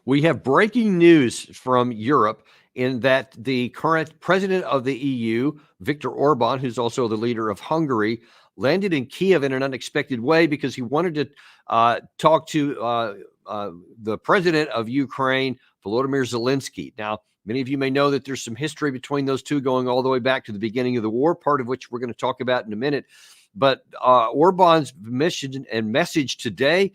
We have breaking news from Europe in that the current president of the EU, Viktor Orban, who's also the leader of Hungary, landed in Kiev in an unexpected way because he wanted to talk to the president of Ukraine, Volodymyr Zelensky. Now, many of you may know that there's some history between those two going all the way back to the beginning of the war, part of which we're going to talk about in a minute. But Orban's mission and message today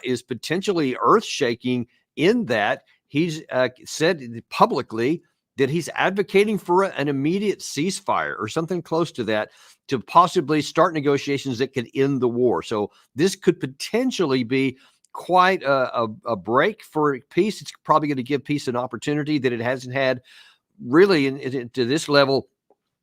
is potentially earth-shaking in that he's said publicly that he's advocating for an immediate ceasefire or something close to that to possibly start negotiations that could end the war. So this could potentially be quite a break for peace. It's probably going to give peace an opportunity that it hasn't had really to this level.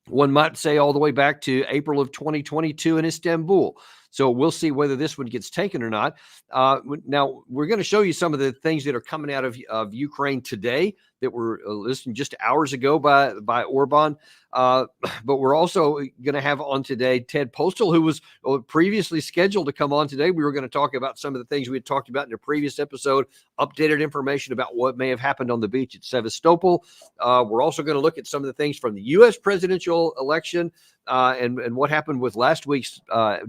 One might say all the way back to April of 2022 in Istanbul. So we'll see whether this one gets taken or not. Now, we're going to show you some of the things that are coming out of Ukraine today that were listed just hours ago by Orban. But we're also going to have on today Ted Postol, who was previously scheduled to come on today. We were going to talk about some of the things we had talked about in a previous episode, updated information about what may have happened on the beach at Sevastopol. We're also going to look at some of the things from the U.S. presidential election and what happened with last week's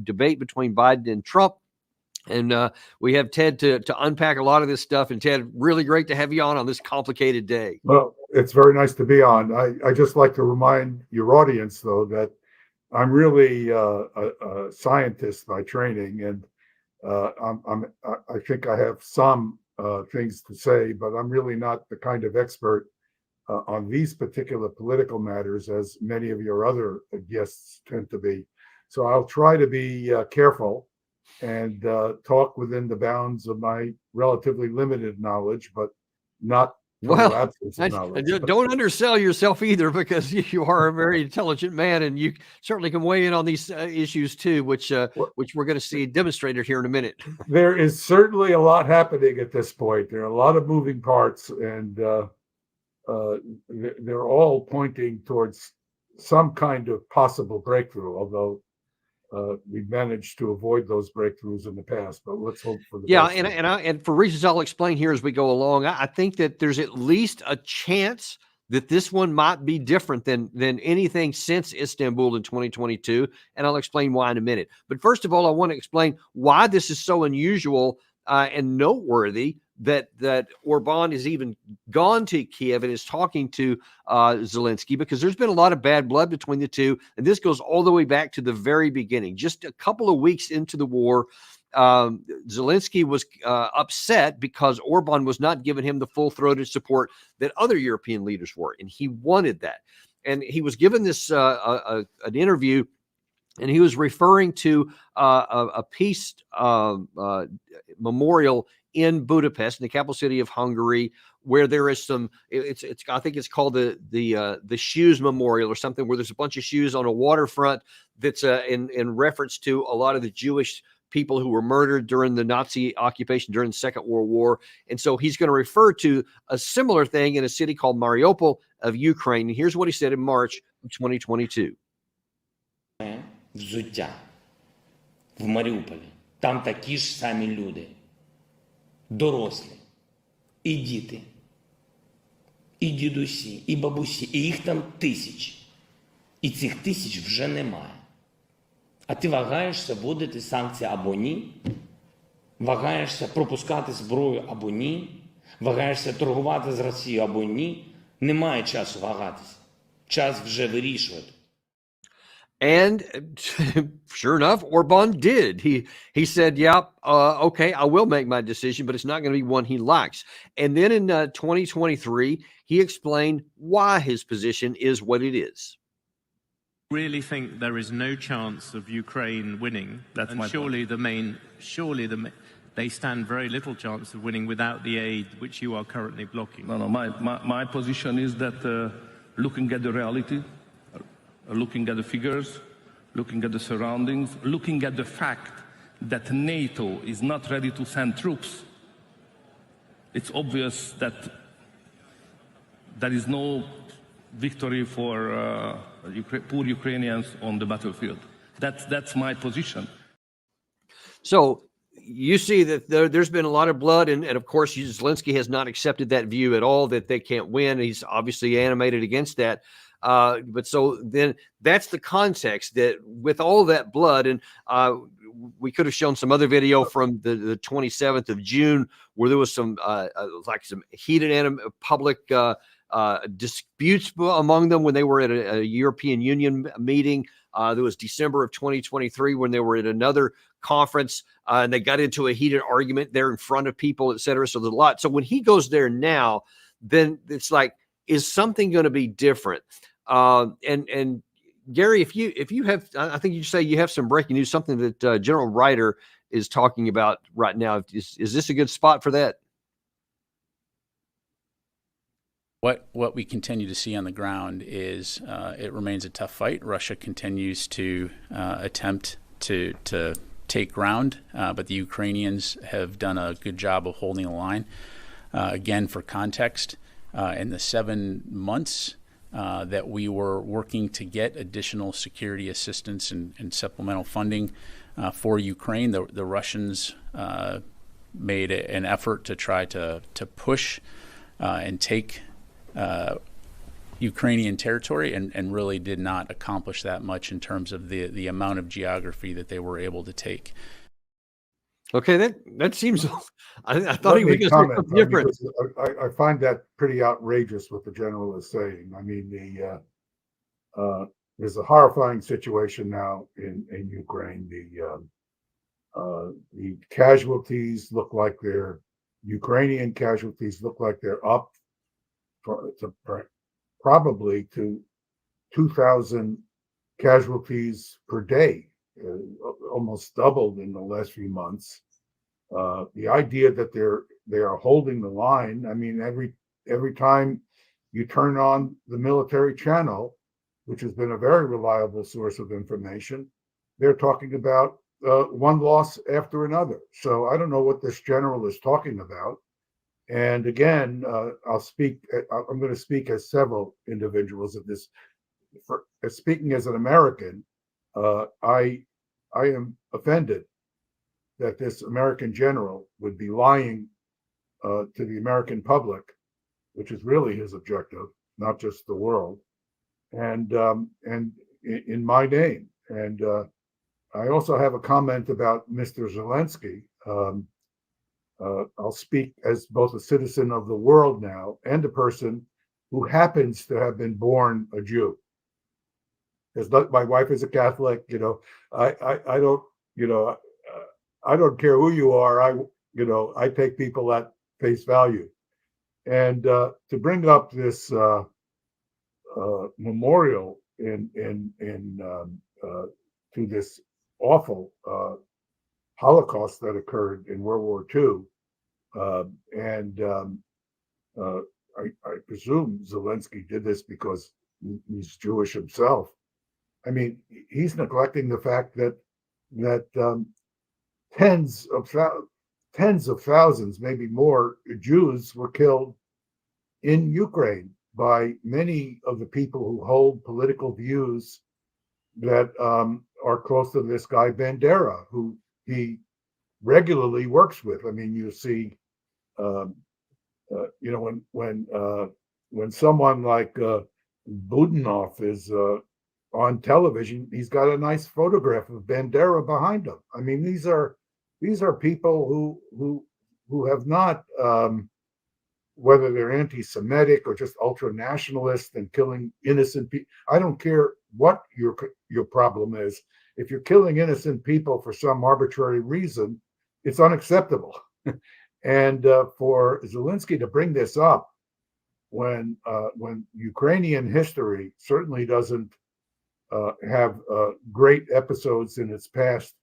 debate between Biden and Trump. And we have Ted to unpack a lot of this stuff. And Ted, really great to have you on this complicated day. Well, it's very nice to be on. I just like to remind your audience, though, that I'm really a scientist by training, and I think I have some things to say, but I'm really not the kind of expert on these particular political matters as many of your other guests tend to be. So I'll try to be careful and talk within the bounds of my relatively limited knowledge, but not absence of knowledge. Don't undersell yourself either, because you are a very intelligent man, and you certainly can weigh in on these issues too, which we're going to see demonstrated here in a minute. There is certainly a lot happening at this point. There are a lot of moving parts, and they're all pointing towards some kind of possible breakthrough, although we've managed to avoid those breakthroughs in the past, but let's hope for the best. And for reasons I'll explain here as we go along, I think that there's at least a chance that this one might be different than anything since Istanbul in 2022, and I'll explain why in a minute. But first of all, I want to explain why this is so unusual and noteworthy that Orban has even gone to Kiev and is talking to Zelensky, because there's been a lot of bad blood between the two. And this goes all the way back to the very beginning. Just a couple of weeks into the war, Zelensky was upset because Orban was not giving him the full-throated support that other European leaders were. And he wanted that. And he was given this an interview, and he was referring to a peace memorial in Budapest, in the capital city of Hungary, where there is some. I think it's called the Shoes Memorial or something, where there's a bunch of shoes on a waterfront that's in reference to a lot of the Jewish people who were murdered during the Nazi occupation during the Second World War. And so he's going to refer to a similar thing in a city called Mariupol of Ukraine. And here's what he said in March of 2022. Взуття в Маріуполі. Там такі ж самі люди. Дорослі, і діти, і дідусі, і бабусі, і їх там тисячі. І цих тисяч вже немає. А ти вагаєшся вводити санкції або ні? Вагаєшся пропускати зброю або ні? Вагаєшся торгувати з Росією або ні? Немає часу вагатися. Час вже вирішувати. And sure enough, Orban did. He said, yeah, okay, I will make my decision, but it's not going to be one he likes. And then in 2023, he explained why his position is what it is. I really think there is no chance of Ukraine winning. That's and they stand very little chance of winning without the aid which you are currently blocking. No, my position is that looking at the reality, looking at the figures, looking at the surroundings, looking at the fact that NATO is not ready to send troops, it's obvious that there is no victory for poor Ukrainians on the battlefield. That's my position. So you see that there's been a lot of blood, and of course, Zelensky has not accepted that view at all, that they can't win. He's obviously animated against that. But so then that's the context, that with all that blood, and we could have shown some other video from the 27th of June where there was some like some heated public disputes among them when they were at a European Union meeting. There was December of 2023 when they were at another conference and they got into a heated argument there in front of people, et cetera. So there's a lot. So when he goes there now, then it's like, is something going to be different? And Gary, if you have, I think you say you have some breaking news, something that General Ryder is talking about right now. Is this a good spot for that? What we continue to see on the ground is it remains a tough fight. Russia continues to attempt to take ground, but the Ukrainians have done a good job of holding the line. Again, for context, in the 7 months that we were working to get additional security assistance and supplemental funding for Ukraine, the Russians made an effort to try to push and take Ukrainian territory, and really did not accomplish that much in terms of the amount of geography that they were able to take. Okay, that seems. I thought he was going to say something different. I find that pretty outrageous what the general is saying. I mean, there's a horrifying situation now in Ukraine. The casualties look like Ukrainian casualties look like they're up probably to 2,000 casualties per day, almost doubled in the last few months. The idea that they are holding the line. I mean, every time you turn on the military channel, which has been a very reliable source of information, they're talking about one loss after another. So I don't know what this general is talking about. And again, I'm going to speak as several individuals of this. Speaking as an American, I am offended that this American general would be lying to the American public, which is really his objective, not just the world, and in my name. And I also have a comment about Mr. Zelensky. I'll speak as both a citizen of the world now and a person who happens to have been born a Jew. My wife is a Catholic. I don't. I don't care who you are. I take people at face value. And to bring up this memorial to this awful Holocaust that occurred in World War II, I presume Zelensky did this because he's Jewish himself. I mean, he's neglecting the fact that tens of thousands, maybe more, Jews were killed in Ukraine by many of the people who hold political views that are close to this guy Bandera, who he regularly works with. I mean, you see, when someone like Budanov is on television, he's got a nice photograph of Bandera behind him. I mean, these are people who have not, whether they're anti-Semitic or just ultra-nationalist and killing innocent people. I don't care what your problem is. If you're killing innocent people for some arbitrary reason, it's unacceptable. And for Zelensky to bring this up when Ukrainian history certainly doesn't have great episodes in its past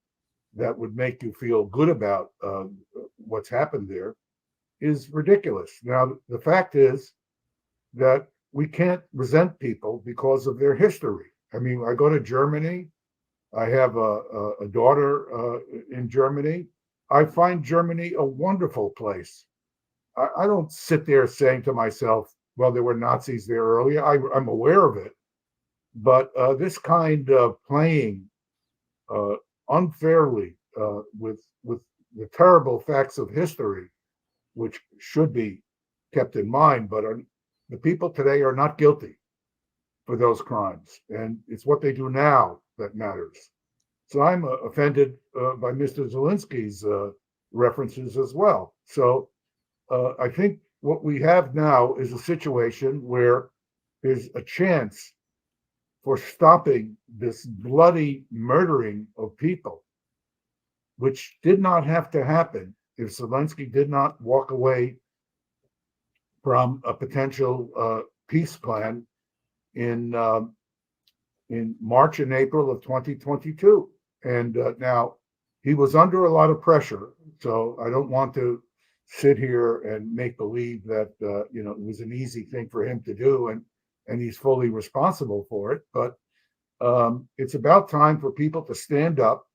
that would make you feel good about what's happened there, is ridiculous. Now, the fact is that we can't resent people because of their history. I mean, I go to Germany. I have a daughter in Germany. I find Germany a wonderful place. I don't sit there saying to myself, well, there were Nazis there earlier. I'm aware of it. But this kind of playing unfairly with the terrible facts of history, which should be kept in mind, but the people today are not guilty for those crimes, and it's what they do now that matters. So I'm offended by Mr. Zelensky's references as well. So I think what we have now is a situation where there's a chance for stopping this bloody murdering of people, which did not have to happen if Zelensky did not walk away from a potential peace plan in March and April of 2022. And now he was under a lot of pressure, so I don't want to sit here and make believe that it was an easy thing for him to do, and he's fully responsible for it. But it's about time for people to stand up,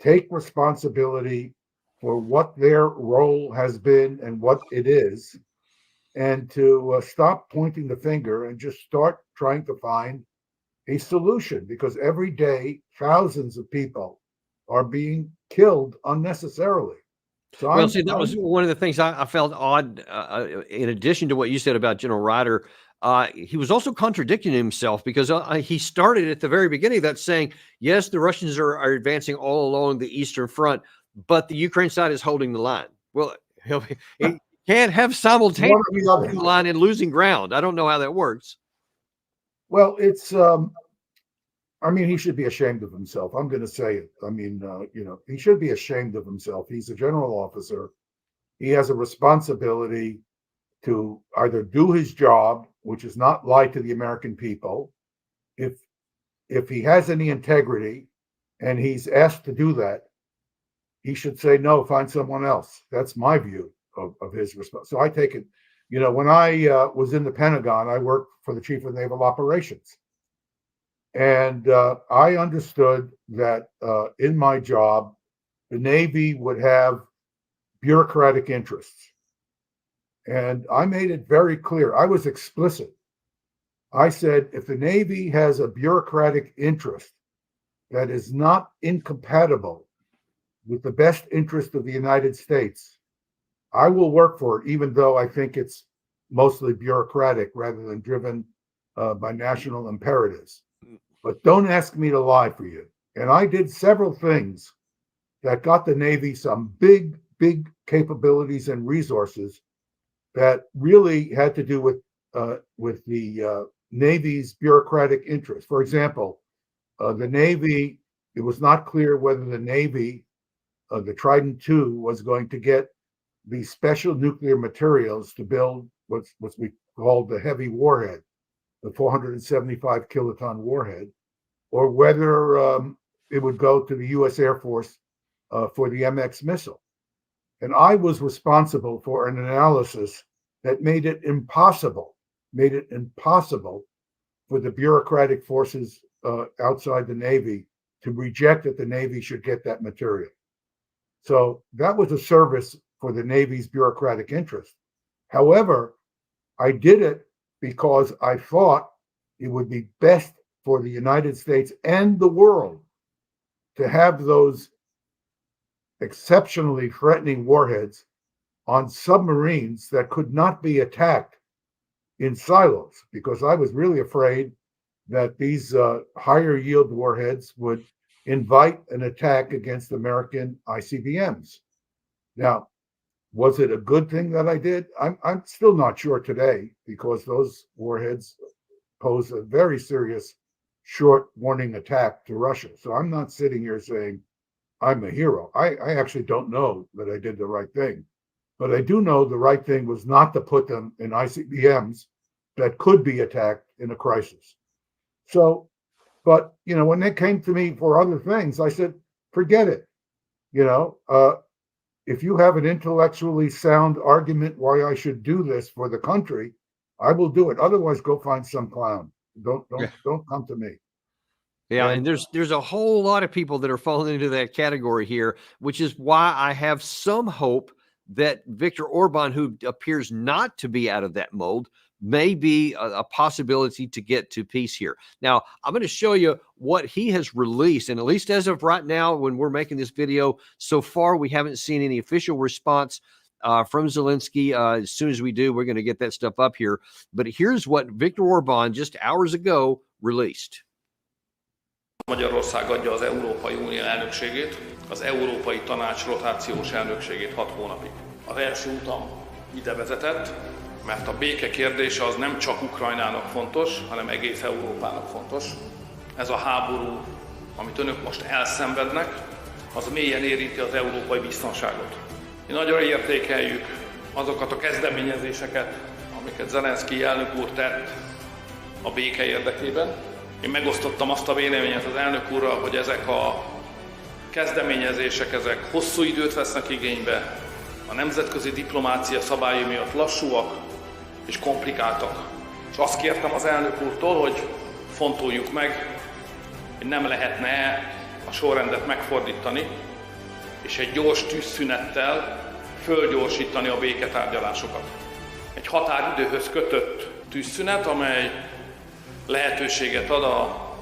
take responsibility for what their role has been and what it is, and to stop pointing the finger and just start trying to find a solution, because every day thousands of people are being killed unnecessarily. So Well, see, that was one of the things I felt odd. In addition to what you said about General Ryder, he was also contradicting himself, because he started at the very beginning of that saying, yes, the Russians are advancing all along the Eastern Front, but the Ukraine side is holding the line. Well, he can't have simultaneously holding the line and losing ground. I don't know how that works. Well, it's he should be ashamed of himself. I'm going to say it. He should be ashamed of himself. He's a general officer. He has a responsibility to either do his job, which is not lie to the American people. If he has any integrity and he's asked to do that, he should say, no, find someone else. That's my view of his response. So I take it, when I was in the Pentagon, I worked for the Chief of Naval Operations. And I understood that in my job, the Navy would have bureaucratic interests. And I made it very clear. I was explicit. I said, if the Navy has a bureaucratic interest that is not incompatible with the best interest of the United States, I will work for it, even though I think it's mostly bureaucratic rather than driven by national imperatives. But don't ask me to lie for you. And I did several things that got the Navy some big, big capabilities and resources that really had to do with the Navy's bureaucratic interest. For example, the Navy, it was not clear whether the Navy, the Trident II, was going to get the special nuclear materials to build what's we called the heavy warhead, the 475 kiloton warhead, or whether it would go to the U.S. Air Force for the MX missile. And I was responsible for an analysis that made it impossible for the bureaucratic forces outside the Navy to reject that the Navy should get that material. So that was a service for the Navy's bureaucratic interest. However, I did it because I thought it would be best for the United States and the world to have those exceptionally threatening warheads on submarines that could not be attacked in silos, because I was really afraid that these higher yield warheads would invite an attack against American ICBMs. Now, was it a good thing that I did? I'm still not sure today, because those warheads pose a very serious short warning attack to Russia. So I'm not sitting here saying I'm a hero. I actually don't know that I did the right thing, but I do know the right thing was not to put them in ICBMs that could be attacked in a crisis. So, but when they came to me for other things, I said, forget it. If you have an intellectually sound argument why I should do this for the country, I will do it. Otherwise, go find some clown. Don't come to me. Yeah, and there's a whole lot of people that are falling into that category here, which is why I have some hope that Viktor Orban, who appears not to be out of that mold, may be a possibility to get to peace here. Now, I'm going to show you what he has released. And at least as of right now, when we're making this video, so far, we haven't seen any official response from Zelensky. As soon as we do, we're going to get that stuff up here. But here's what Viktor Orban just hours ago released. Magyarország adja az Európai Unió elnökségét, az Európai Tanács rotációs elnökségét 6 hónapig. Az első utam ide vezetett, mert a béke kérdése az nem csak Ukrajnának fontos, hanem egész Európának fontos. Ez a háború, amit önök most elszenvednek, az mélyen érinti az európai biztonságot. Mi nagyon értékeljük azokat a kezdeményezéseket, amiket Zelenszkij elnök úr tett a béke érdekében. Én megosztottam azt a véleményet az elnök úrral, hogy ezek a kezdeményezések, ezek hosszú időt vesznek igénybe, a nemzetközi diplomácia szabályai miatt lassúak és komplikáltak. És azt kértem az elnök úrtól, hogy fontoljuk meg, hogy nem lehetne a sorrendet megfordítani, és egy gyors tűzszünettel fölgyorsítani a béketárgyalásokat. Egy határidőhöz kötött tűzszünet, amely lehetőséget ad a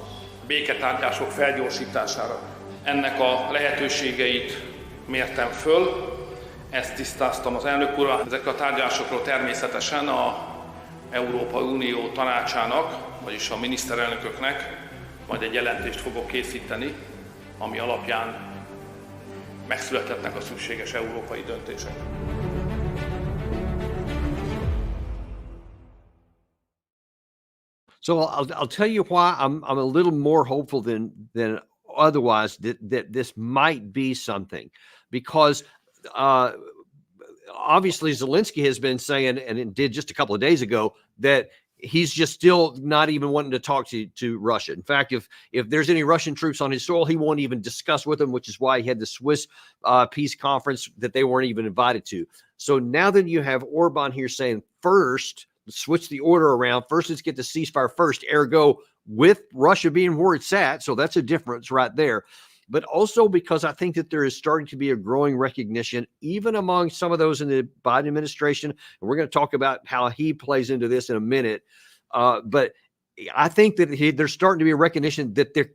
béketárgyalások felgyorsítására. Ennek a lehetőségeit mértem föl, ezt tisztáztam az elnök úrral. Ezekről a tárgyalásokról természetesen az Európai Unió tanácsának, vagyis a miniszterelnököknek majd egy jelentést fogok készíteni, ami alapján megszülethetnek a szükséges európai döntések. So I'll tell you why I'm a little more hopeful than otherwise that this might be something, because obviously Zelensky has been saying, and it did just a couple of days ago, that he's just still not even wanting to talk to Russia. In fact, if there's any Russian troops on his soil, he won't even discuss with them, which is why he had the Swiss peace conference that they weren't even invited to. So now that you have Orban here saying, first, switch the order around. First, let's get the ceasefire first, ergo with Russia being where it's at. So that's a difference right there. But also because I think that there is starting to be a growing recognition, even among some of those in the Biden administration. And we're going to talk about how he plays into this in a minute. But I think that there's starting to be a recognition that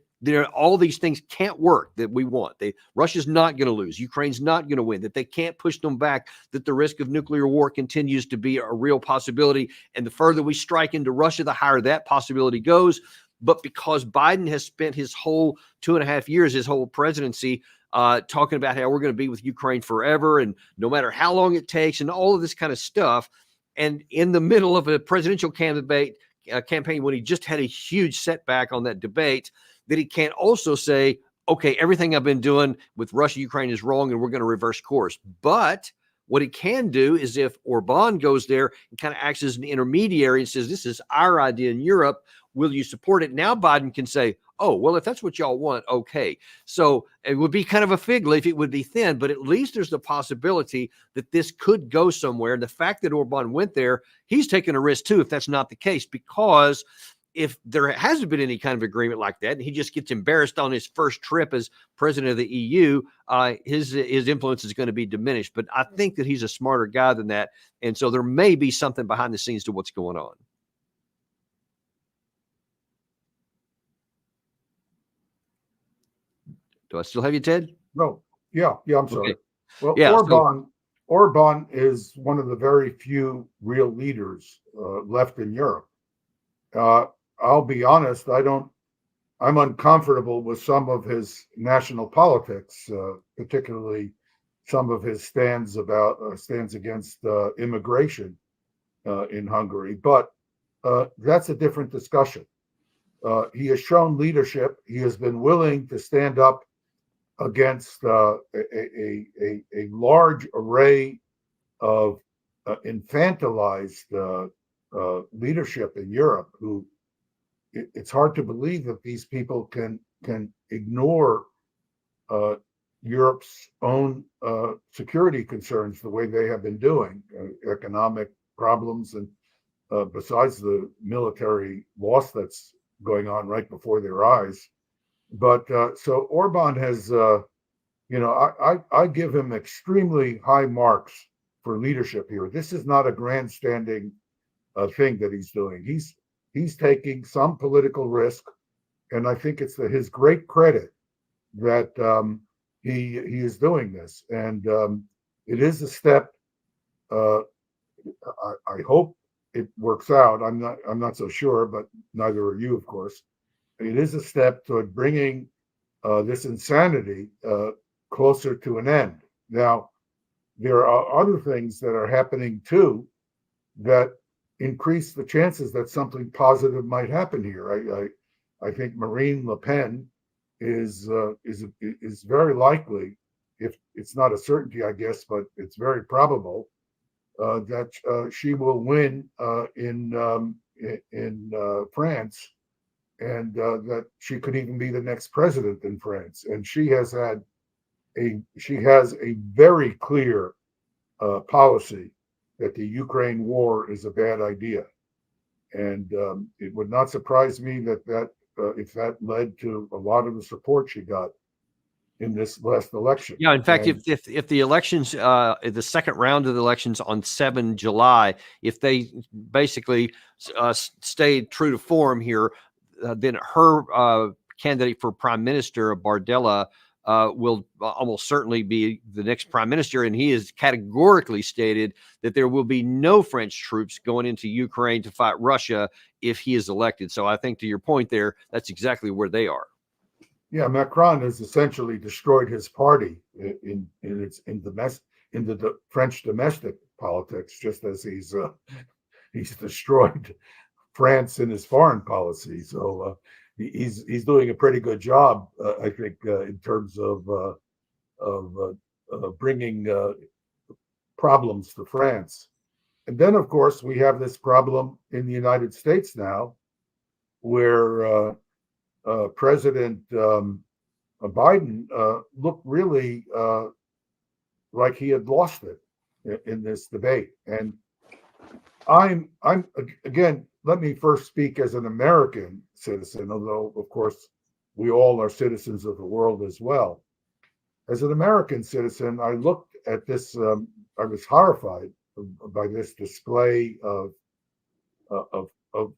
all these things can't work that we want. Russia's not going to lose. Ukraine's not going to win, that they can't push them back, that the risk of nuclear war continues to be a real possibility. And the further we strike into Russia, the higher that possibility goes. But because Biden has spent his whole 2.5 years, his whole presidency, talking about how we're going to be with Ukraine forever and no matter how long it takes and all of this kind of stuff. And in the middle of a presidential campaign, when he just had a huge setback on that debate, that he can't also say, okay, everything I've been doing with Russia, Ukraine is wrong, and we're going to reverse course. But what he can do is if Orban goes there and kind of acts as an intermediary and says, this is our idea in Europe, will you support it? Now Biden can say, oh, well, if that's what y'all want, okay. So it would be kind of a fig leaf. It would be thin, but at least there's the possibility that this could go somewhere. And the fact that Orban went there, he's taking a risk too, if that's not the case, because if there hasn't been any kind of agreement like that, and he just gets embarrassed on his first trip as president of the EU, his influence is going to be diminished. But I think that he's a smarter guy than that. And so there may be something behind the scenes to what's going on. Do I still have you, Ted? No. Yeah, I'm sorry. Okay. Well, Yeah, Orban is one of the very few real leaders left in Europe. I'll be honest, I'm uncomfortable with some of his national politics, particularly some of his stands against immigration in Hungary. But that's a different discussion. He has shown leadership. He has been willing to stand up against a large array of infantilized leadership in Europe who it's hard to believe that these people can ignore Europe's own security concerns the way they have been doing, economic problems, and besides the military loss that's going on right before their eyes. But so Orban has, I give him extremely high marks for leadership here. This is not a grandstanding thing that he's doing. He's taking some political risk, and I think it's to his great credit that he is doing this, and it is a step. I hope it works out. I'm not so sure, but neither are you, of course. It is a step toward bringing this insanity closer to an end. Now, there are other things that are happening too that increase the chances that something positive might happen here. I think Marine Le Pen is very likely, if it's not a certainty, I guess, but it's very probable that she will win in France, and that she could even be the next president in France. And she has a very clear policy that the Ukraine war is a bad idea, and it would not surprise me that if that led to a lot of the support she got in this last election. Yeah, in fact, And, if the elections, the second round of the elections on 7 July, if they basically stayed true to form here, then her candidate for prime minister, Bardella, will almost certainly be the next prime minister. And he has categorically stated that there will be no French troops going into Ukraine to fight Russia if he is elected. So I think, to your point there, that's exactly where they are. yeah, Macron has essentially destroyed his party in the French domestic politics, just as he's destroyed France in his foreign policy. So he's doing a pretty good job, I think, in terms of bringing problems to France. And then, of course, we have this problem in the United States now, where President Biden looked really like he had lost it in this debate. And I'm again, let me first speak as an American citizen, although of course we all are citizens of the world as well. As an American citizen, I looked at this. I was horrified by this display of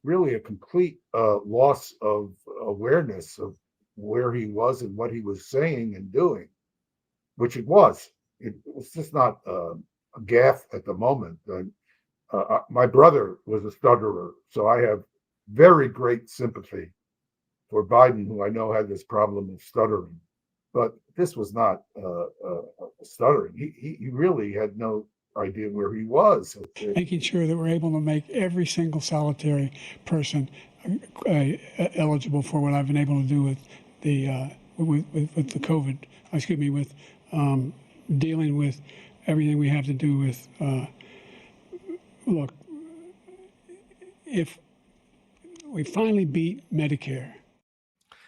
really a complete loss of awareness of where he was and what he was saying and doing, which it was. It was just not a gaffe at the moment. My brother was a stutterer, so I have very great sympathy for Biden, who I know had this problem of stuttering. But this was not stuttering. He really had no idea where he was. Making sure that we're able to make every single solitary person eligible for what I've been able to do with the COVID. With dealing with everything we have to do with. Look, if we finally beat Medicare.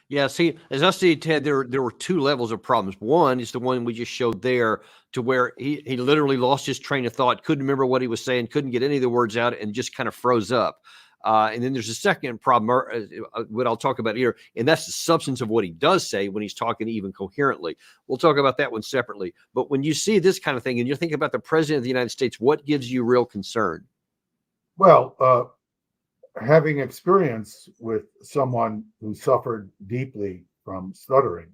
Yeah, see, as I see it, Ted, there were two levels of problems. One is the one we just showed there, to where he literally lost his train of thought, couldn't remember what he was saying, couldn't get any of the words out, and just kind of froze up. And then there's a second problem, what I'll talk about here, and that's the substance of what he does say when he's talking even coherently. We'll talk about that one separately. But when you see this kind of thing and you're thinking about the president of the United States, what gives you real concern? Well, having experience with someone who suffered deeply from stuttering,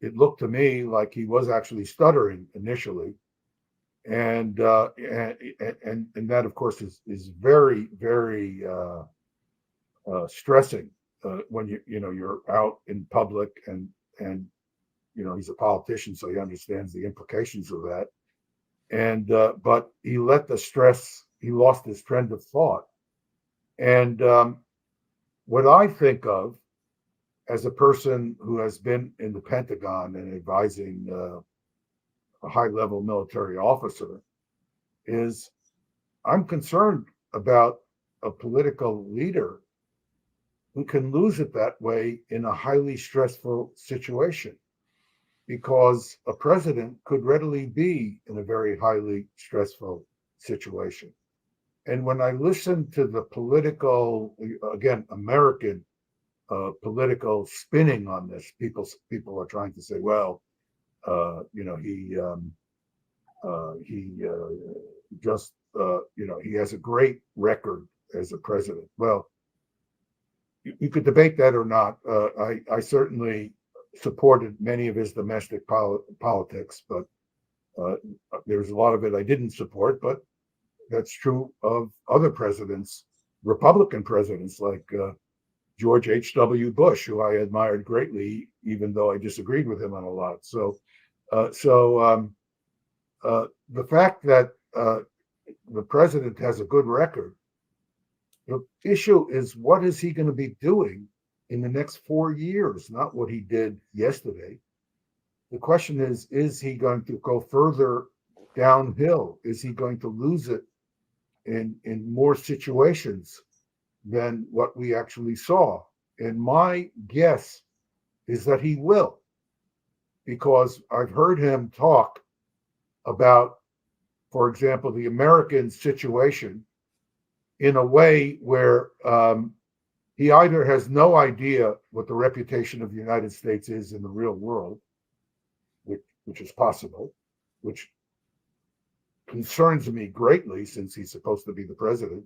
it looked to me like he was actually stuttering initially, and that, of course, is very, very stressing when you're out in public, and he's a politician, so he understands the implications of that. And but he let the stress. He lost his trend of thought. And what I think of as a person who has been in the Pentagon and advising a high-level military officer is, I'm concerned about a political leader who can lose it that way in a highly stressful situation, because a president could readily be in a very highly stressful situation. And when I listen to the political, again, American political spinning on this, people are trying to say, well, he just he has a great record as a president. Well, you could debate that or not. I certainly supported many of his domestic politics, but there's a lot of it I didn't support. But that's true of other presidents, Republican presidents like George H.W. Bush, who I admired greatly, even though I disagreed with him on a lot. So the fact that the president has a good record, the issue is, what is he going to be doing in the next 4 years, not what he did yesterday. The question is he going to go further downhill? Is he going to lose it in more situations than what we actually saw? And my guess is that he will, because I've heard him talk about, for example, the American situation in a way where he either has no idea what the reputation of the United States is in the real world, which is possible, which concerns me greatly since he's supposed to be the president,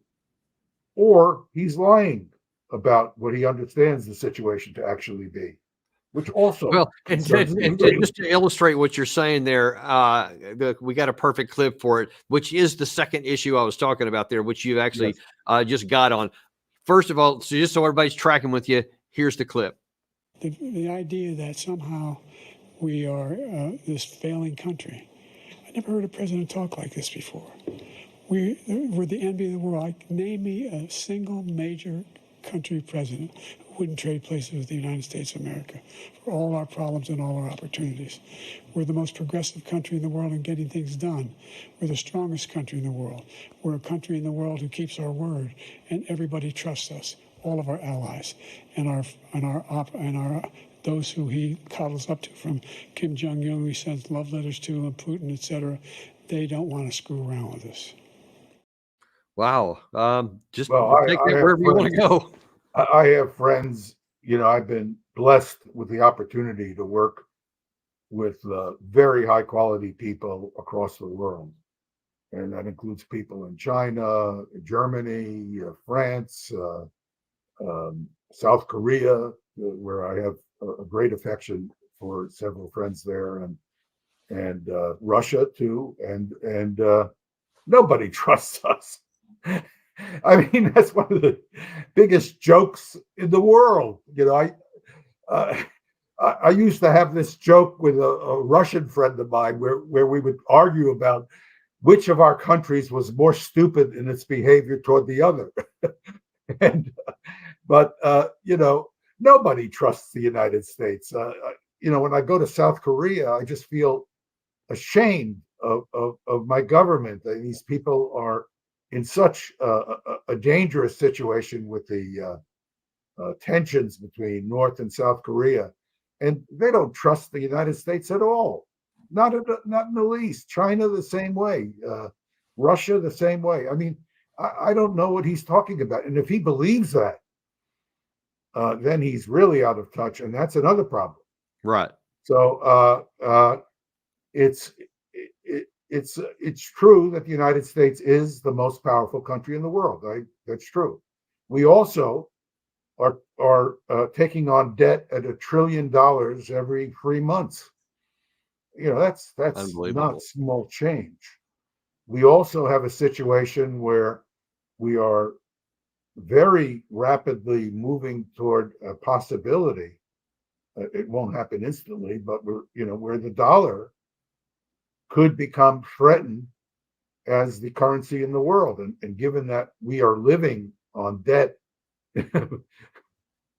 or he's lying about what he understands the situation to actually be, which also Well, and concerns me just greatly. to illustrate what you're saying there, we got a perfect clip for it, which is the second issue I was talking about there, which you actually just got on. First of all, so just so everybody's tracking with you, here's the clip. The idea that somehow we are this failing country. I never heard a president talk like this before. We're the envy of the world. Name me a single major country president who wouldn't trade places with the United States of America for all our problems and all our opportunities. We're the most progressive country in the world in getting things done. We're the strongest country in the world. We're a country in the world who keeps our word, and everybody trusts us. All of our allies and those who he coddles up to, from Kim Jong-un, who he sends love letters to, and Putin, etc. They don't want to screw around with us. Wow. Just Well, take I that have wherever you want to friends- go. I have friends, I've been blessed with the opportunity to work with very high quality people across the world. And that includes people in China, Germany, France, South Korea, where I have a great affection for several friends there, and Russia too. And nobody trusts us. I mean, that's one of the biggest jokes in the world. I used to have this joke with a Russian friend of mine where we would argue about which of our countries was more stupid in its behavior toward the other. But nobody trusts the United States. When I go to South Korea, I just feel ashamed of my government. These people are in such a dangerous situation with the tensions between North and South Korea, and they don't trust the United States at all. Not in the least. China the same way. Russia the same way. I mean, I don't know what he's talking about, and if he believes that, then he's really out of touch, and that's another problem. Right. So it's true that the United States is the most powerful country in the world. That's true. We also are taking on debt at $1 trillion every 3 months. That's not small change. We also have a situation where we are very rapidly moving toward a possibility. It won't happen instantly, but where the dollar could become threatened as the currency in the world. And given that we are living on debt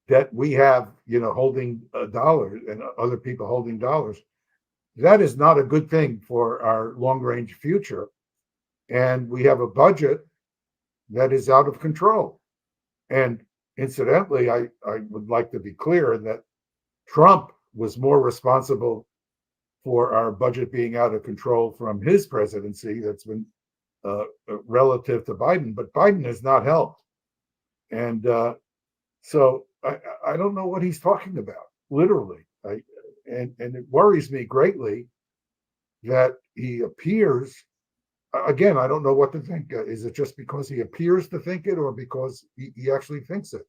that we have, holding dollars and other people holding dollars, that is not a good thing for our long range future. And we have a budget that is out of control. And incidentally, I would like to be clear that Trump was more responsible for our budget being out of control from his presidency. That's been relative to Biden, but Biden has not helped. And so I don't know what he's talking about, literally. And it worries me greatly that he appears, again, I don't know what to think. Is it just because he appears to think it, or because he actually thinks it?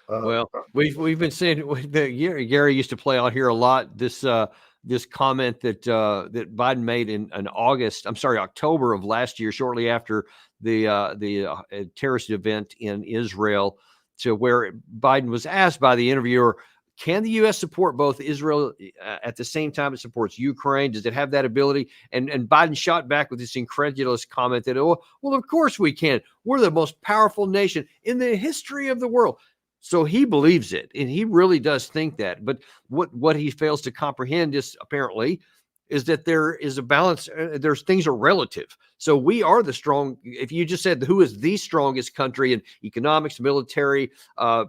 Well, we've been saying Gary used to play out here a lot. This comment that Biden made in October of last year, shortly after the terrorist event in Israel, to where Biden was asked by the interviewer, can the U.S. support both Israel at the same time it supports Ukraine? Does it have that ability? And Biden shot back with this incredulous comment that, oh, well, of course we can. We're the most powerful nation in the history of the world. So he believes it, and he really does think that. But what he fails to comprehend is apparently is that there is a balance. There's things are relative. So we are the strong. If you just said who is the strongest country in economics, military,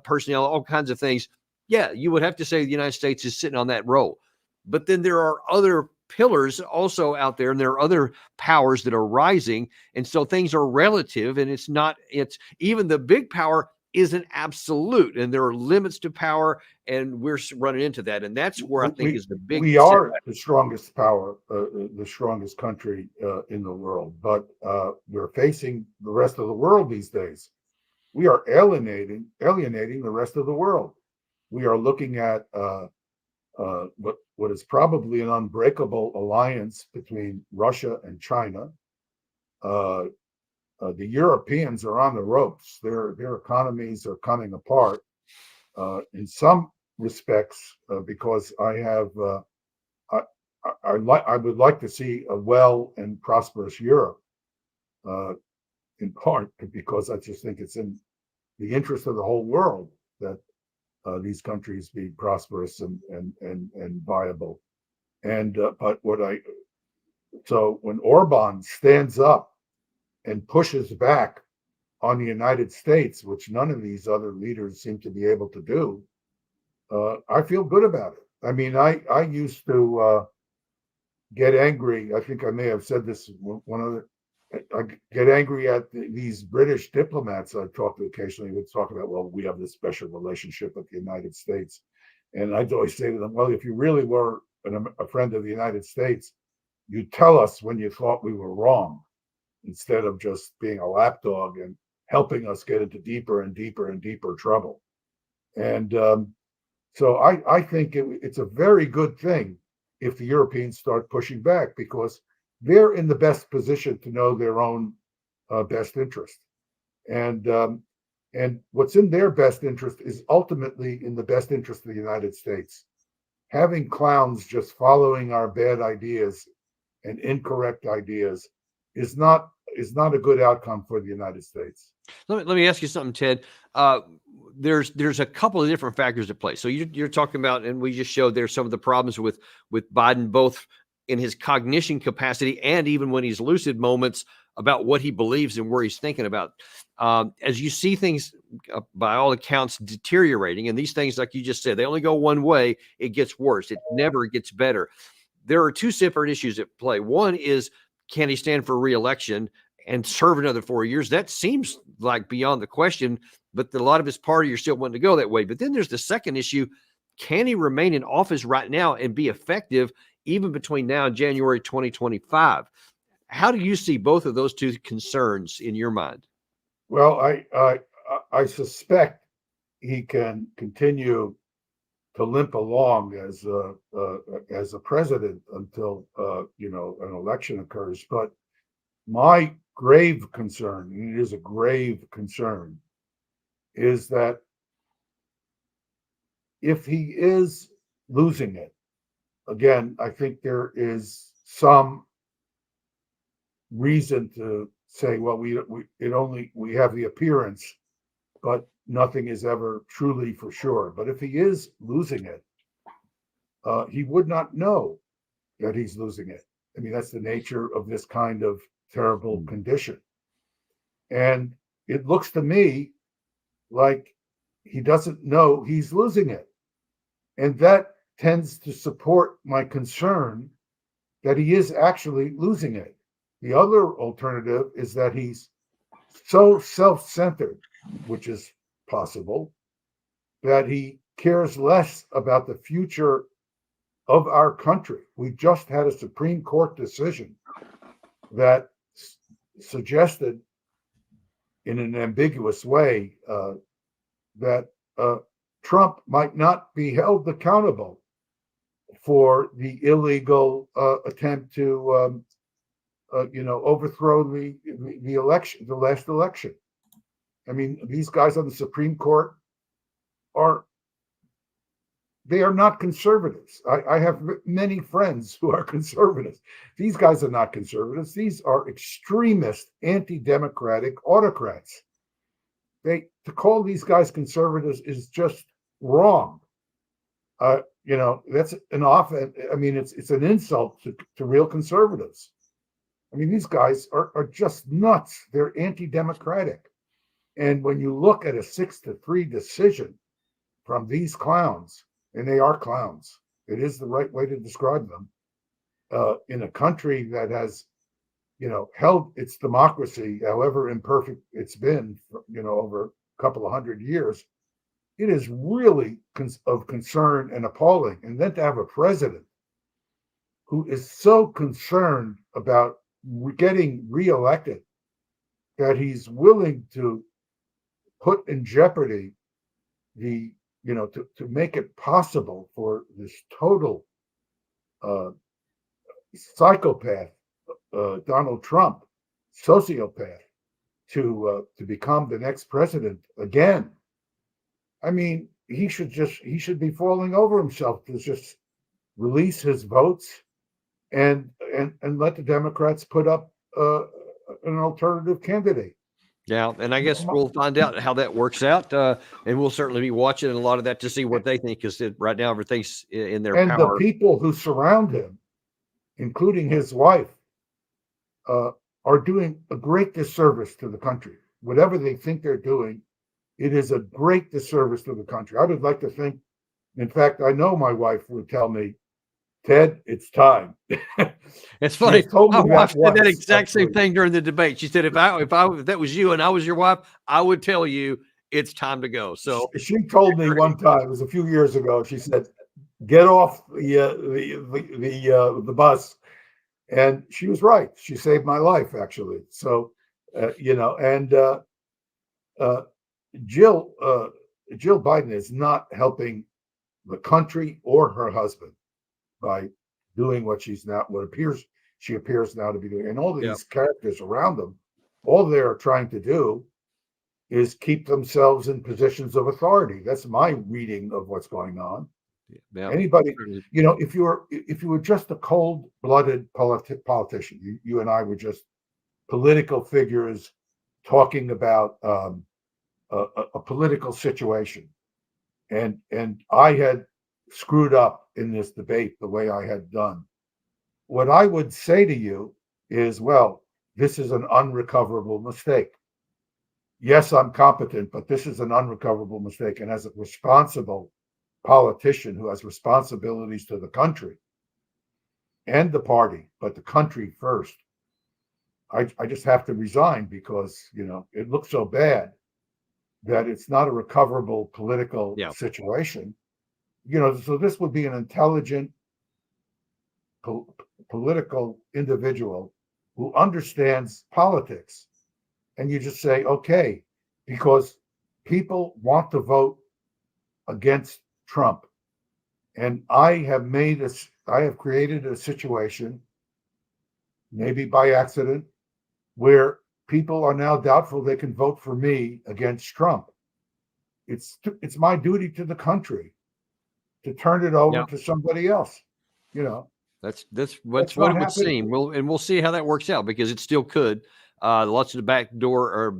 personnel, all kinds of things, yeah, you would have to say the United States is sitting on that role. But then there are other pillars also out there, and there are other powers that are rising, and so things are relative. And it's even the big power isn't absolute, and there are limits to power, and we're running into that, and that's where I think is the big. We are the strongest power, the strongest country in the world, but we're facing the rest of the world these days. We are alienating the rest of the world. We are looking at what is probably an unbreakable alliance between Russia and China. The Europeans are on the ropes. Their economies are coming apart in some respects because I would like to see a well and prosperous Europe, in part because I just think it's in the interest of the whole world that these countries be prosperous and viable. And so when Orban stands up and pushes back on the United States, which none of these other leaders seem to be able to do, I feel good about it. I mean, I used to get angry. I think I may have said this I get angry at these British diplomats I talk to occasionally would talk about, well, we have this special relationship with the United States. And I'd always say to them, well, if you really were a friend of the United States, you'd tell us when you thought we were wrong, instead of just being a lapdog and helping us get into deeper and deeper and deeper trouble. And so I think it's a very good thing if the Europeans start pushing back, because they're in the best position to know their own best interest. And what's in their best interest is ultimately in the best interest of the United States. Having clowns just following our bad ideas and incorrect ideas is not a good outcome for the United States. Let me ask you something, Ted. There's a couple of different factors at play. So you're talking about, and we just showed there some of the problems with Biden, both in his cognition capacity and even when he's lucid moments about what he believes and where he's thinking about. As you see things, by all accounts, deteriorating, and these things, like you just said, they only go one way, it gets worse. It never gets better. There are two separate issues at play. One is, can he stand for re-election and serve another 4 years? That seems like beyond the question, but a lot of his party are still wanting to go that way. But then there's the second issue. Can he remain in office right now and be effective even between now and January 2025? How do you see both of those two concerns in your mind? Well, I suspect he can continue to limp along as a president until an election occurs. But my grave concern, and it is a grave concern, is that if he is losing it, again, I think there is some reason to say, well, we have the appearance, but nothing is ever truly for sure. But if he is losing it, he would not know that he's losing it. I mean, that's the nature of this kind of terrible condition. And it looks to me like he doesn't know he's losing it. And that tends to support my concern that he is actually losing it. The other alternative is that he's so self-centered, which is possible, that he cares less about the future of our country. We just had a Supreme Court decision that suggested in an ambiguous way that Trump might not be held accountable for the illegal attempt to, overthrow the election, the last election. I mean, these guys on the Supreme Court they are not conservatives. I have many friends who are conservatives. These guys are not conservatives. These are extremist, anti-democratic autocrats. To call these guys conservatives is just wrong. That's an offense. I mean, it's an insult to real conservatives. I mean, these guys are just nuts. They're anti-democratic. And when you look at a 6-3 decision from these clowns, and they are clowns, it is the right way to describe them, in a country that has, held its democracy, however imperfect it's been, over a couple of hundred years, it is really of concern and appalling. And then to have a president who is so concerned about getting reelected that he's willing to put in jeopardy to make it possible for this total psychopath, Donald Trump, sociopath, to become the next president again. I mean, he should be falling over himself to just release his votes and let the Democrats put up an alternative candidate. Yeah, and I guess we'll find out how that works out, and we'll certainly be watching a lot of that to see what they think, because right now everything's in their and power. The people who surround him, including his wife, are doing a great disservice to the country. Whatever they think they're doing, it is a great disservice to the country. I would like to think, in fact, I know my wife would tell me, Ted, it's time. It's funny. My wife said that exact actually. same thing during the debate. She said, if that was you and I was your wife, I would tell you it's time to go. So she told me one time, it was a few years ago, she said, get off the bus. And she was right. She saved my life, actually. So, Jill Biden is not helping the country or her husband by doing what she appears now to be doing. And all of these characters around them, all they're trying to do is keep themselves in positions of authority. That's my reading of what's going on. Yeah. Anybody, if you were just a cold-blooded politician, you and I were just political figures talking about a political situation, and I had screwed up in this debate the way I had done, what I would say to you is, well, this is an unrecoverable mistake. Yes, I'm competent, but this is an unrecoverable mistake. And as a responsible politician who has responsibilities to the country and the party, but the country first, I just have to resign because, it looks so bad that it's not a recoverable political situation. So this would be an intelligent political individual who understands politics. And you just say, okay, because people want to vote against Trump. And I have created a situation, maybe by accident, where people are now doubtful they can vote for me against Trump. It's my duty to the country to turn it over to somebody else. That's what it would seem. We'll see how that works out, because it still could. Lots of backdoor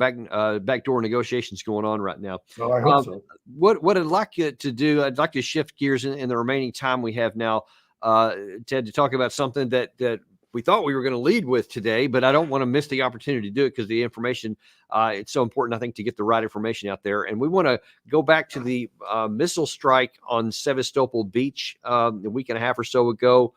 negotiations going on right now. Well, I hope so. What I'd like you to do, I'd like to shift gears in the remaining time we have now, Ted, to talk about something that we thought we were going to lead with today, but I don't want to miss the opportunity to do it because the information, it's so important, I think, to get the right information out there. And we want to go back to the missile strike on Sevastopol Beach a week and a half or so ago.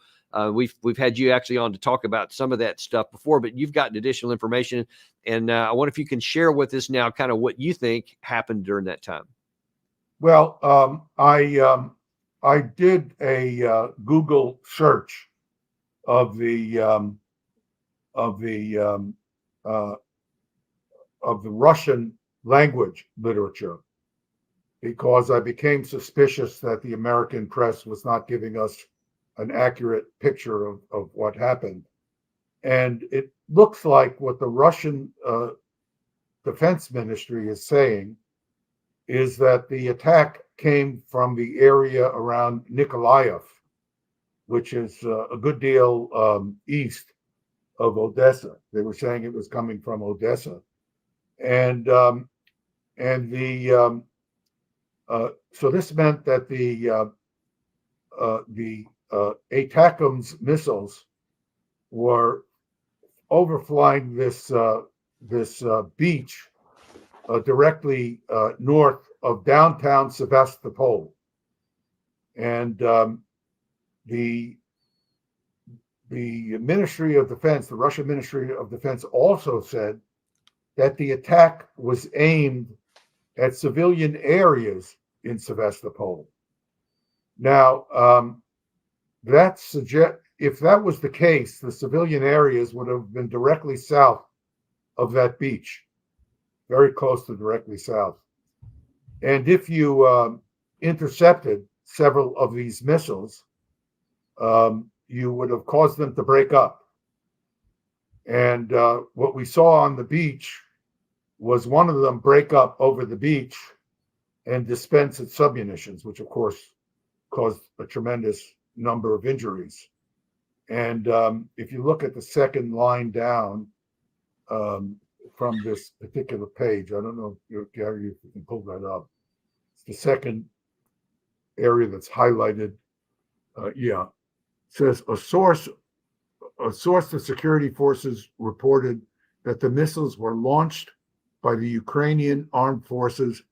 We've had you actually on to talk about some of that stuff before, but you've gotten additional information. And I wonder if you can share with us now kind of what you think happened during that time. Well, I did a Google search of the of the Russian language literature, because I became suspicious that the American press was not giving us an accurate picture of what happened. And it looks like what the Russian Defense Ministry is saying is that the attack came from the area around Nikolaev, which is a good deal east of Odessa. They were saying it was coming from Odessa, and so this meant that the ATACMS missiles were overflying this beach directly north of downtown Sevastopol, and the Ministry of Defense, the Russian Ministry of Defense, also said that the attack was aimed at civilian areas in Sevastopol. Now, if that was the case, the civilian areas would have been directly south of that beach, very close to directly south. And if you intercepted several of these missiles, you would have caused them to break up. And what we saw on the beach was one of them break up over the beach and dispense its submunitions, which of course caused a tremendous number of injuries. And if you look at the second line down from this particular page, I don't know, Gary, if you can pull that up. It's the second area that's highlighted. It says a source to security forces reported that the missiles were launched by the Ukrainian armed forces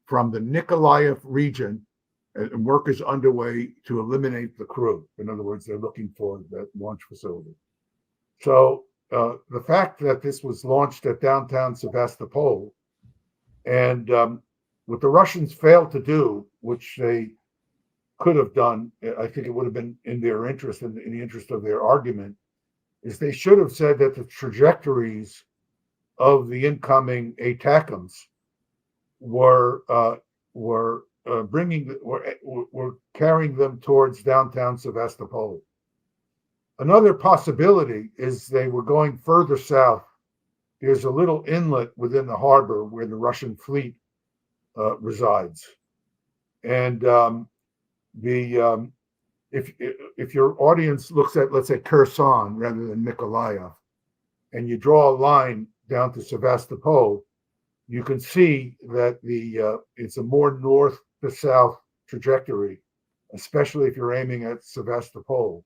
from the Nikolaev region, and work is underway to eliminate the crew. In other words, they're looking for that launch facility. So the fact that this was launched at downtown Sevastopol, and what the Russians failed to do, which they could have done, I think it would have been in their interest, in the interest of their argument, is they should have said that the trajectories of the incoming ATACMS were carrying them towards downtown Sevastopol. Another possibility is they were going further south. There's a little inlet within the harbor where the Russian fleet resides, and if your audience looks at, let's say, Kherson rather than Nikolaev, and you draw a line down to Sevastopol, you can see that it's a more north to south trajectory, especially if you're aiming at Sevastopol.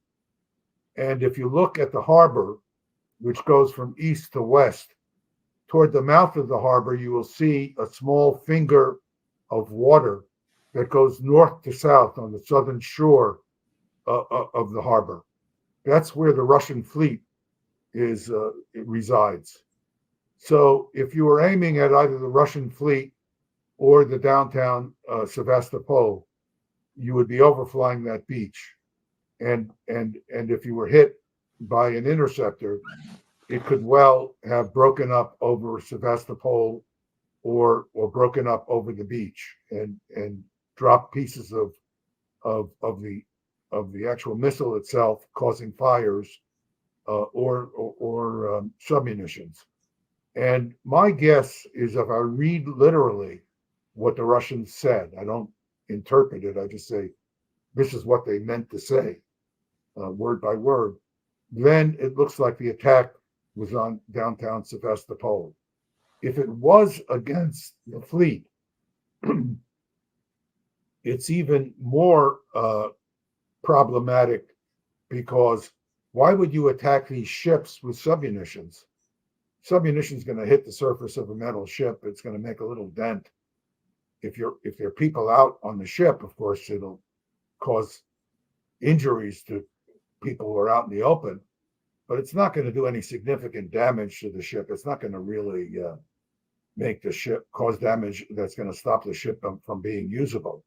And if you look at the harbor, which goes from east to west, toward the mouth of the harbor, you will see a small finger of water that goes north to south on the southern shore of the harbor. That's where the Russian fleet it resides. So if you were aiming at either the Russian fleet or the downtown Sevastopol, you would be overflying that beach. And if you were hit by an interceptor, it could well have broken up over Sevastopol or broken up over the beach and dropped pieces of the actual missile itself, causing fires or submunitions. And my guess is, if I read literally what the Russians said, I don't interpret it, I just say, this is what they meant to say, word by word, then it looks like the attack was on downtown Sevastopol. If it was against the fleet, it's even more problematic, because why would you attack these ships with submunitions? Submunition is going to hit the surface of a metal ship. It's going to make a little dent. If there are people out on the ship, of course, it'll cause injuries to people who are out in the open, but it's not going to do any significant damage to the ship. It's not going to really make the ship cause damage that's going to stop the ship from being usable.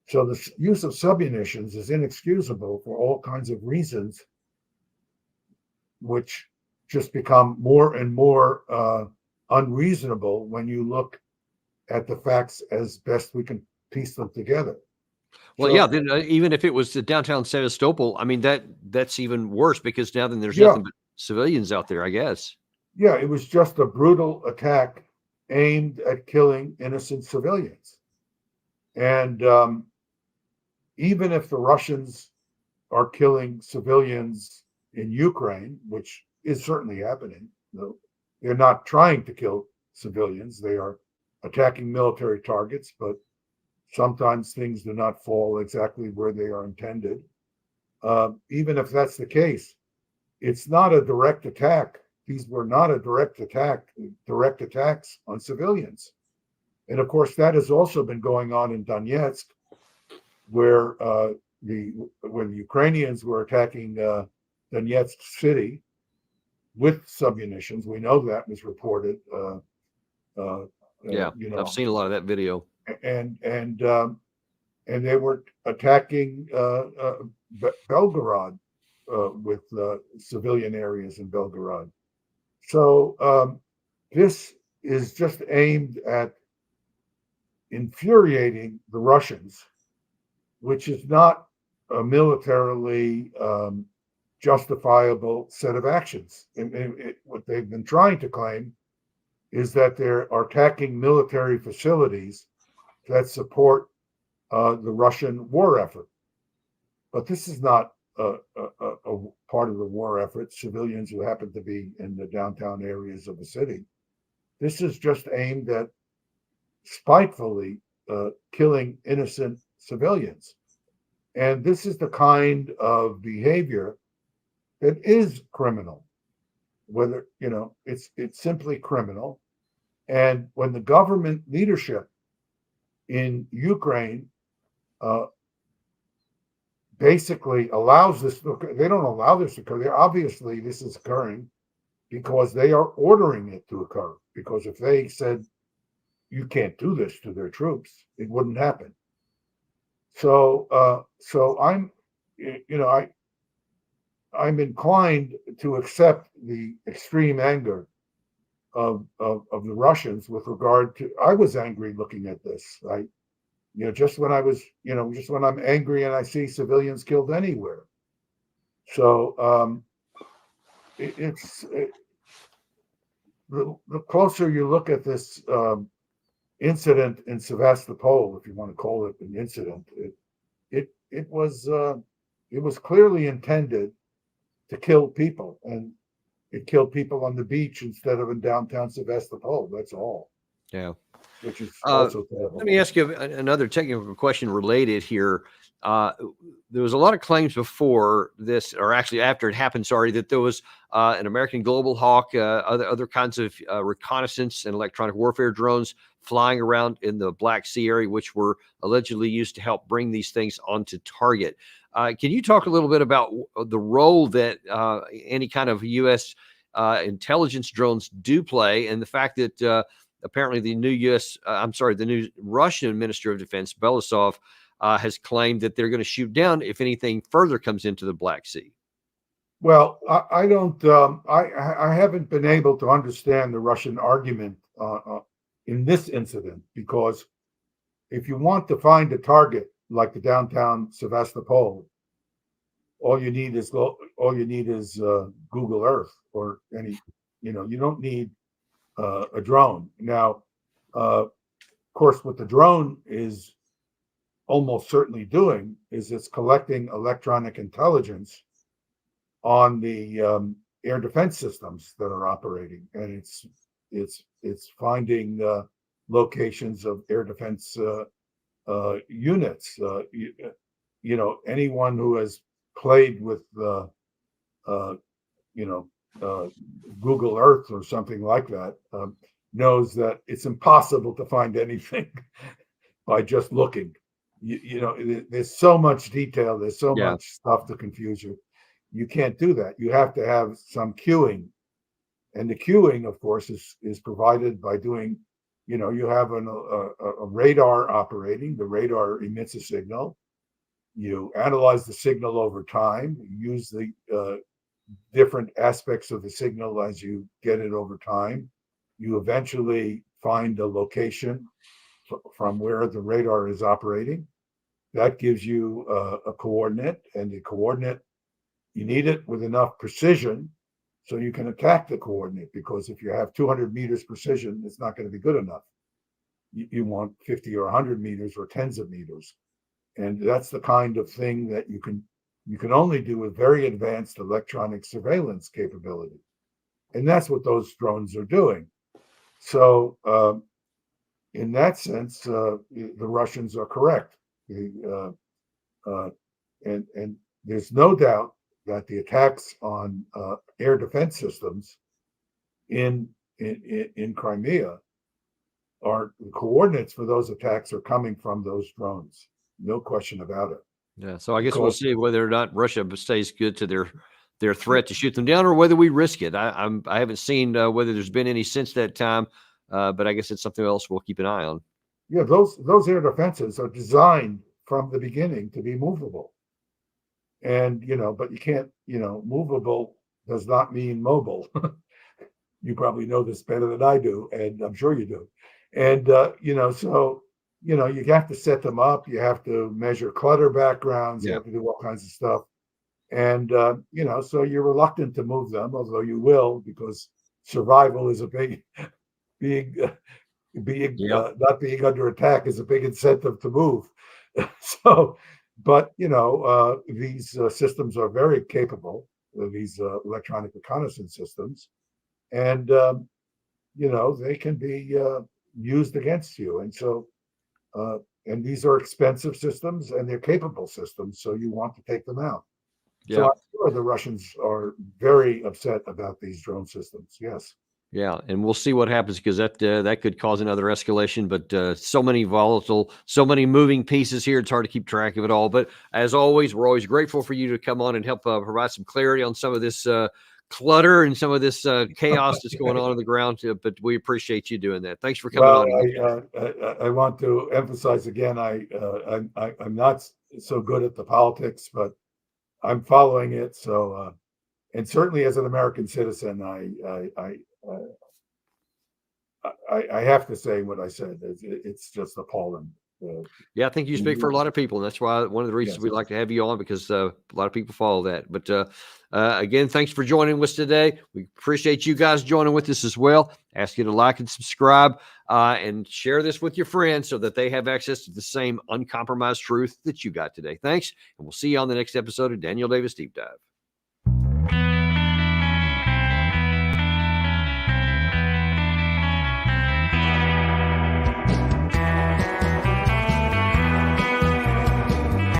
So the use of submunitions is inexcusable for all kinds of reasons, which just become more and more unreasonable when you look at the facts as best we can piece them together. Well, So, yeah, then even if it was the downtown Sevastopol, I mean, that's even worse because now then there's yeah, nothing but civilians out there, I guess. yeah, it was just a brutal attack aimed at killing innocent civilians. And even if the Russians are killing civilians in Ukraine, which is certainly happening, though they're not trying to kill civilians, they are attacking military targets, but sometimes things do not fall exactly where they are intended. Even if that's the case, it's not a direct attack. These were not a direct attacks on civilians. And of course, that has also been going on in Donetsk, where when the Ukrainians were attacking Donetsk city with submunitions. We know that was reported. Yeah, I've seen a lot of that video. And they were attacking Belgorod with civilian areas in Belgorod. So this is just aimed at infuriating the Russians, which is not a militarily justifiable set of actions. And what they've been trying to claim is that they are attacking military facilities that support the Russian war effort. But this is not a part of the war effort, civilians who happen to be in the downtown areas of the city. This is just aimed at spitefully killing innocent civilians. And this is the kind of behavior that is criminal. Whether, it's simply criminal. And when the government leadership in Ukraine basically allows this, they don't allow this to occur. Obviously, this is occurring because they are ordering it to occur. Because if they said, you can't do this to their troops, it wouldn't happen. So I'm inclined to accept the extreme anger of the Russians with regard to. I was angry looking at this. Just when I'm angry and I see civilians killed anywhere. So the closer you look at this incident in Sevastopol, if you want to call it an incident, it was clearly intended to kill people, and it killed people on the beach instead of in downtown Sevastopol. That's all. Yeah. Which is also terrible. Let me ask you another technical question related here. There was a lot of claims before this, or actually after it happened, that there was an American Global Hawk, other kinds of reconnaissance and electronic warfare drones flying around in the Black Sea area, which were allegedly used to help bring these things onto target. Can you talk a little bit about the role that any kind of U.S. Intelligence drones do play, and the fact that apparently the new Russian Minister of Defense, Belousov, has claimed that they're going to shoot down if anything further comes into the Black Sea? Well, I don't. I haven't been able to understand the Russian argument in this incident, because if you want to find a target like the downtown Sevastopol, all you need is Google Earth or any. You don't need a drone. Now, of course, what the drone is almost certainly doing is it's collecting electronic intelligence on the air defense systems that are operating, and it's finding locations of air defense units. Anyone who has played with Google Earth or something like that knows that it's impossible to find anything by just looking. There's so much detail, there's so much stuff to confuse you. You can't do that. You have to have some queuing, and the queuing, of course, is provided by doing. You have a radar operating. The radar emits a signal. You analyze the signal over time. You use different aspects of the signal as you get it over time. You eventually find a location from where the radar is operating. That gives you a coordinate, and the coordinate, you need it with enough precision so you can attack the coordinate, because if you have 200 meters precision, it's not going to be good enough. You want 50 or 100 meters or tens of meters. And that's the kind of thing that you can only do with very advanced electronic surveillance capability. And that's what those drones are doing. So in that sense, the Russians are correct. And there's no doubt that the attacks on air defense systems in Crimea are the coordinates for those attacks are coming from those drones. No question about it. Yeah. So I guess we'll see whether or not Russia stays good to their threat to shoot them down, or whether we risk it. I haven't seen whether there's been any since that time, but I guess it's something else we'll keep an eye on. Yeah, those air defenses are designed from the beginning to be movable. And, but you can't, movable does not mean mobile. You probably know this better than I do, and I'm sure you do. And, so, you have to set them up. You have to measure clutter backgrounds. You have to do all kinds of stuff. And, so you're reluctant to move them, although you will, because survival is a big, not being under attack is a big incentive to move. So, but these systems are very capable, these electronic reconnaissance systems, and they can be used against you. And so, and these are expensive systems, and they're capable systems, so you want to take them out. Yeah. So I'm sure the Russians are very upset about these drone systems. Yes. Yeah, and we'll see what happens, because that could cause another escalation. But so many volatile, so many moving pieces here. It's hard to keep track of it all. But as always, we're always grateful for you to come on and help provide some clarity on some of this clutter and some of this chaos that's going on the ground. But we appreciate you doing that. Thanks for coming on. I want to emphasize again, I'm not so good at the politics, but I'm following it. So, and certainly as an American citizen, I have to say what I said. It's just appalling. Yeah, I think you speak for a lot of people, and that's why one of the reasons we like to have you on, because a lot of people follow that. But again, thanks for joining us today. We appreciate you guys joining with us as well. Ask you to like and subscribe and share this with your friends so that they have access to the same uncompromised truth that you got today. Thanks, and we'll see you on the next episode of Daniel Davis Deep Dive.